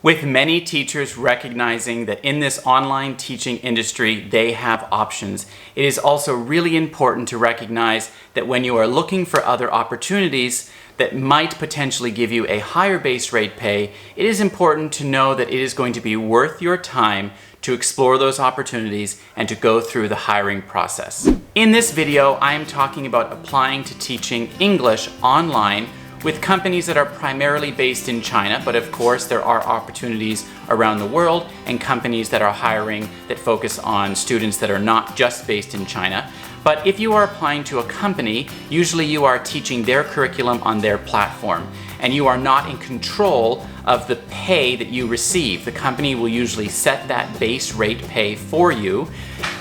With many teachers recognizing that in this online teaching industry, they have options, it is also really important to recognize that when you are looking for other opportunities that might potentially give you a higher base rate pay, it is important to know that it is going to be worth your time to explore those opportunities and to go through the hiring process. In this video, I am talking about applying to teaching English online with companies that are primarily based in China, but of course there are opportunities around the world and companies that are hiring that focus on students that are not just based in China. But if you are applying to a company, usually you are teaching their curriculum on their platform and you are not in control of the pay that you receive. The company will usually set that base rate pay for you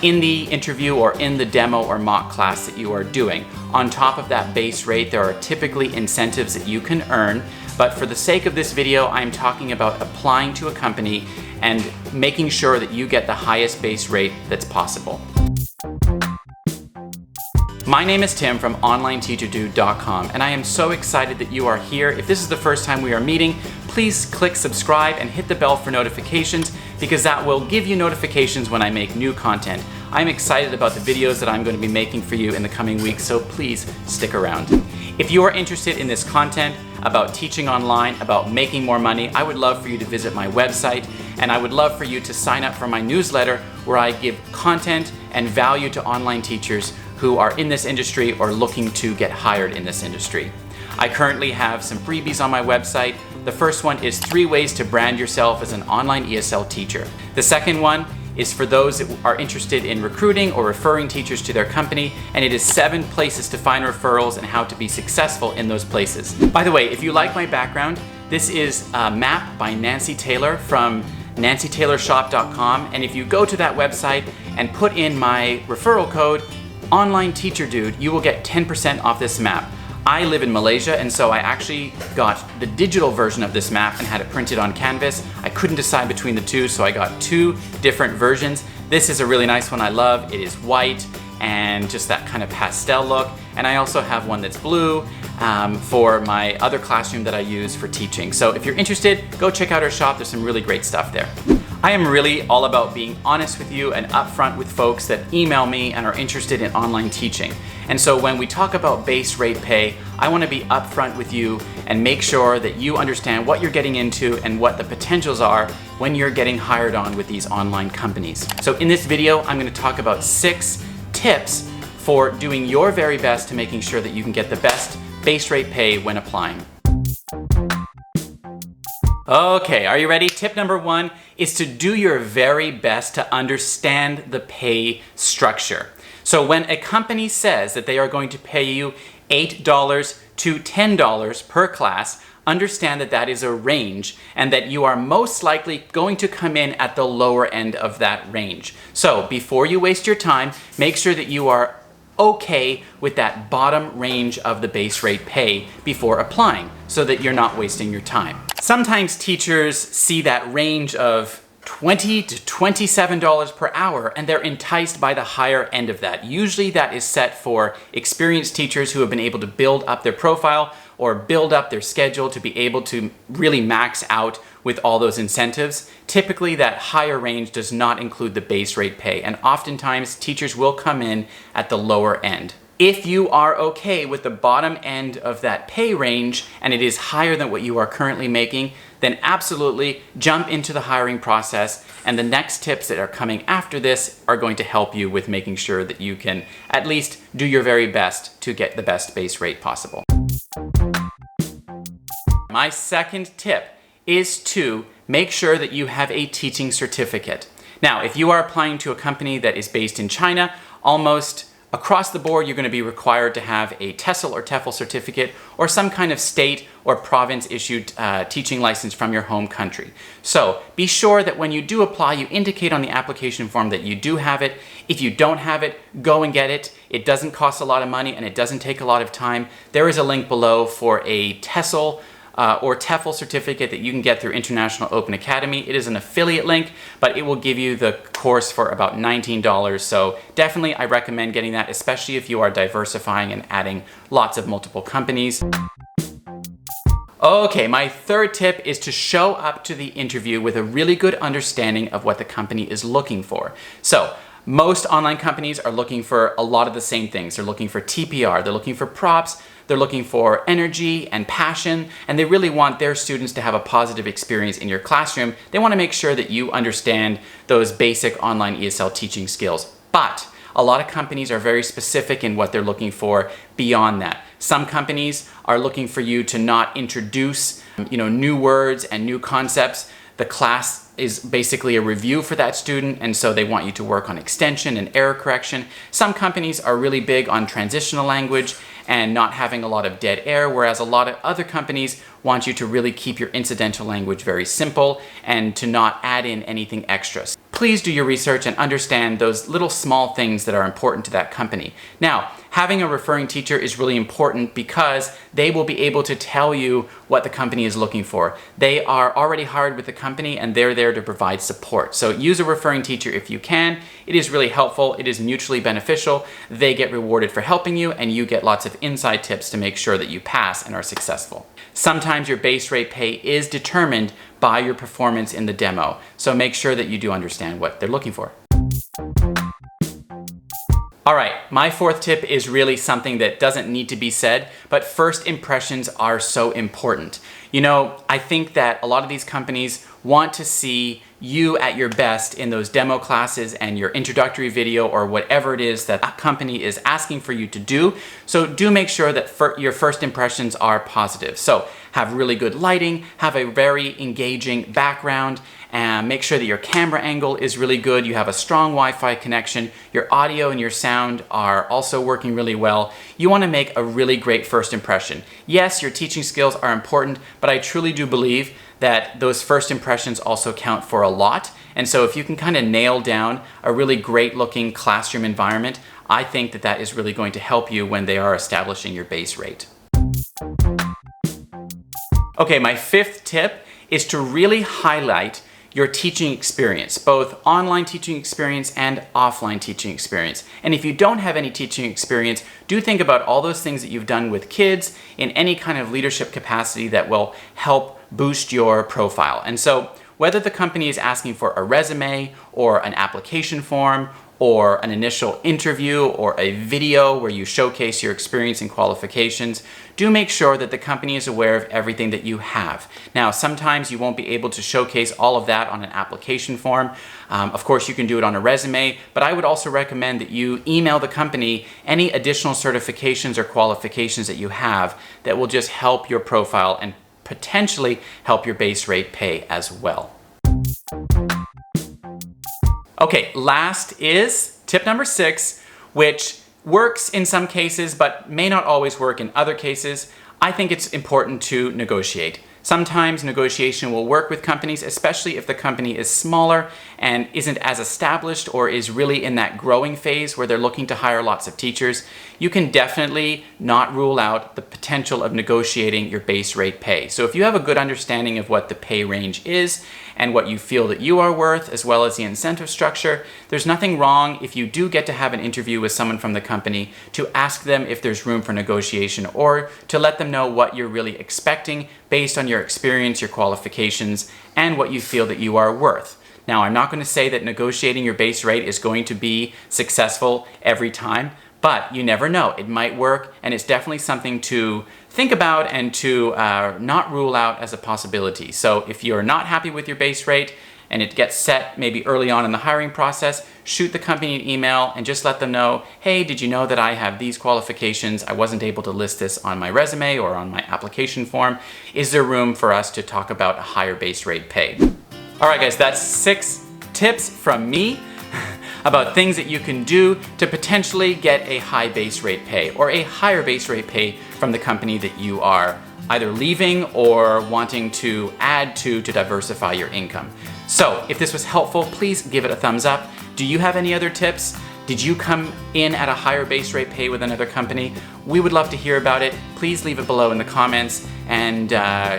in the interview or in the demo or mock class that you are doing. On top of that base rate, there are typically incentives that you can earn, but for the sake of this video, I'm talking about applying to a company and making sure that you get the highest base rate that's possible. My name is Tim from OnlineTeacherDude.com, and I am so excited that you are here. If this is the first time we are meeting, please click subscribe and hit the bell for notifications because that will give you notifications when I make new content. I'm excited about the videos that I'm going to be making for you in the coming weeks, so please stick around. If you are interested in this content about teaching online, about making more money, I would love for you to visit my website, and I would love for you to sign up for my newsletter where I give content and value to online teachers who are in this industry or looking to get hired in this industry. I currently have some freebies on my website. The first one is 3 ways to brand yourself as an online ESL teacher. The second one is for those that are interested in recruiting or referring teachers to their company, and it is 7 places to find referrals and how to be successful in those places. By the way, if you like my background, this is a map by Nancy Taylor from nancytaylorshop.com, and if you go to that website and put in my referral code, Online Teacher Dude, you will get 10% off this map. I live in Malaysia, and so I actually got the digital version of this map and had it printed on canvas. I couldn't decide between the two, so I got 2 different versions. This is a really nice one I love. It is white and just that kind of pastel look. And I also have one that's blue for my other classroom that I use for teaching. So if you're interested, go check out our shop. There's some really great stuff there. I am really all about being honest with you and upfront with folks that email me and are interested in online teaching. And so when we talk about base rate pay, I want to be upfront with you and make sure that you understand what you're getting into and what the potentials are when you're getting hired on with these online companies. So in this video, I'm going to talk about 6 tips for doing your very best to making sure that you can get the best base rate pay when applying. Okay, are you ready? Tip number 1 is to do your very best to understand the pay structure. So when a company says that they are going to pay you $8 to $10 per class, understand that that is a range and that you are most likely going to come in at the lower end of that range. So before you waste your time, make sure that you are okay with that bottom range of the base rate pay before applying so that you're not wasting your time. Sometimes teachers see that range of $20 to $27 per hour and they're enticed by the higher end of that. Usually that is set for experienced teachers who have been able to build up their profile or build up their schedule to be able to really max out with all those incentives. Typically that higher range does not include the base rate pay, and oftentimes teachers will come in at the lower end. If you are okay with the bottom end of that pay range and it is higher than what you are currently making, then absolutely jump into the hiring process, and the next tips that are coming after this are going to help you with making sure that you can at least do your very best to get the best base rate possible. My second tip is to make sure that you have a teaching certificate. Now, if you are applying to a company that is based in China, almost across the board, you're going to be required to have a TESOL or TEFL certificate or some kind of state or province issued teaching license from your home country. So be sure that when you do apply, you indicate on the application form that you do have it. If you don't have it, go and get it. It doesn't cost a lot of money and it doesn't take a lot of time. There is a link below for a TESOL or TEFL certificate that you can get through International Open Academy. It is an affiliate link, but it will give you the course for about $19. So definitely I recommend getting that, especially if you are diversifying and adding lots of multiple companies. Okay, my third tip is to show up to the interview with a really good understanding of what the company is looking for. So, most online companies are looking for a lot of the same things. They're looking for TPR, they're looking for props, they're looking for energy and passion, and they really want their students to have a positive experience in your classroom. They want to make sure that you understand those basic online ESL teaching skills. But a lot of companies are very specific in what they're looking for beyond that. Some companies are looking for you to not introduce, new words and new concepts. The class is basically a review for that student, and so they want you to work on extension and error correction. Some companies are really big on transitional language and not having a lot of dead air, whereas a lot of other companies want you to really keep your incidental language very simple and to not add in anything extra. Please do your research and understand those little small things that are important to that company. Now, having a referring teacher is really important because they will be able to tell you what the company is looking for. They are already hired with the company and they're there to provide support. So use a referring teacher if you can. It is really helpful. It is mutually beneficial. They get rewarded for helping you and you get lots of inside tips to make sure that you pass and are successful. Sometimes your base rate pay is determined by your performance in the demo. So make sure that you do understand what they're looking for. All right, my fourth tip is really something that doesn't need to be said, but first impressions are so important. I think that a lot of these companies want to see you at your best in those demo classes and your introductory video or whatever it is that a company is asking for you to do. So do make sure that your first impressions are positive. So have really good lighting, have a very engaging background, and make sure that your camera angle is really good. You have a strong Wi-Fi connection. Your audio and your sound are also working really well. You want to make a really great first impression. Yes, your teaching skills are important, but I truly do believe that those first impressions also count for a lot. And so if you can kind of nail down a really great looking classroom environment, I think that that is really going to help you when they are establishing your base rate. Okay, my fifth tip is to really highlight your teaching experience, both online teaching experience and offline teaching experience. And if you don't have any teaching experience, do think about all those things that you've done with kids in any kind of leadership capacity that will help boost your profile. And so whether the company is asking for a resume or an application form or an initial interview or a video where you showcase your experience and qualifications, do make sure that the company is aware of everything that you have. Now, sometimes you won't be able to showcase all of that on an application form. Of course, you can do it on a resume, but I would also recommend that you email the company any additional certifications or qualifications that you have that will just help your profile and potentially help your base rate pay as well. Okay, last is tip number 6, which works in some cases but may not always work in other cases. I think it's important to negotiate. Sometimes negotiation will work with companies, especially if the company is smaller and isn't as established or is really in that growing phase where they're looking to hire lots of teachers. You can definitely not rule out the potential of negotiating your base rate pay. So if you have a good understanding of what the pay range is and what you feel that you are worth, as well as the incentive structure, there's nothing wrong if you do get to have an interview with someone from the company to ask them if there's room for negotiation or to let them know what you're really expecting based on your experience, your qualifications, and what you feel that you are worth. Now, I'm not going to say that negotiating your base rate is going to be successful every time, but you never know. It might work, and it's definitely something to think about and to not rule out as a possibility. So if you're not happy with your base rate and it gets set maybe early on in the hiring process, shoot the company an email and just let them know, hey, did you know that I have these qualifications? I wasn't able to list this on my resume or on my application form. Is there room for us to talk about a higher base rate pay? All right, guys, that's 6 tips from me about things that you can do to potentially get a high base rate pay or a higher base rate pay from the company that you are either leaving or wanting to add to diversify your income. So if this was helpful, please give it a thumbs up. Do you have any other tips? Did you come in at a higher base rate pay with another company? We would love to hear about it. Please leave it below in the comments and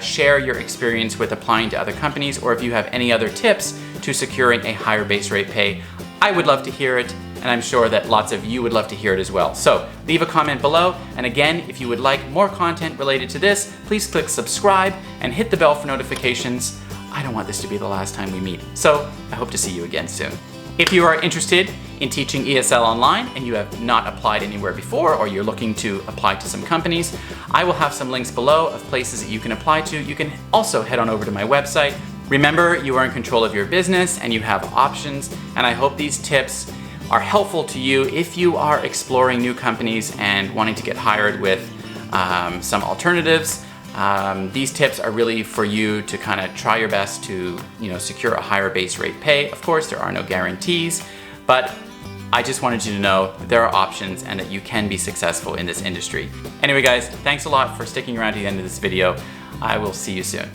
share your experience with applying to other companies, or if you have any other tips to securing a higher base rate pay, I would love to hear it. and I'm sure that lots of you would love to hear it as well. So leave a comment below, and again, if you would like more content related to this, please click subscribe and hit the bell for notifications. I don't want this to be the last time we meet, so I hope to see you again soon. If you are interested in teaching ESL online and you have not applied anywhere before, or you're looking to apply to some companies, I will have some links below of places that you can apply to. You can also head on over to my website. Remember, you are in control of your business and you have options, and I hope these tips are helpful to you if you are exploring new companies and wanting to get hired with some alternatives. These tips are really for you to kind of try your best to, secure a higher base rate pay. Of course, there are no guarantees, but I just wanted you to know that there are options and that you can be successful in this industry. Anyway, guys, thanks a lot for sticking around to the end of this video. I will see you soon.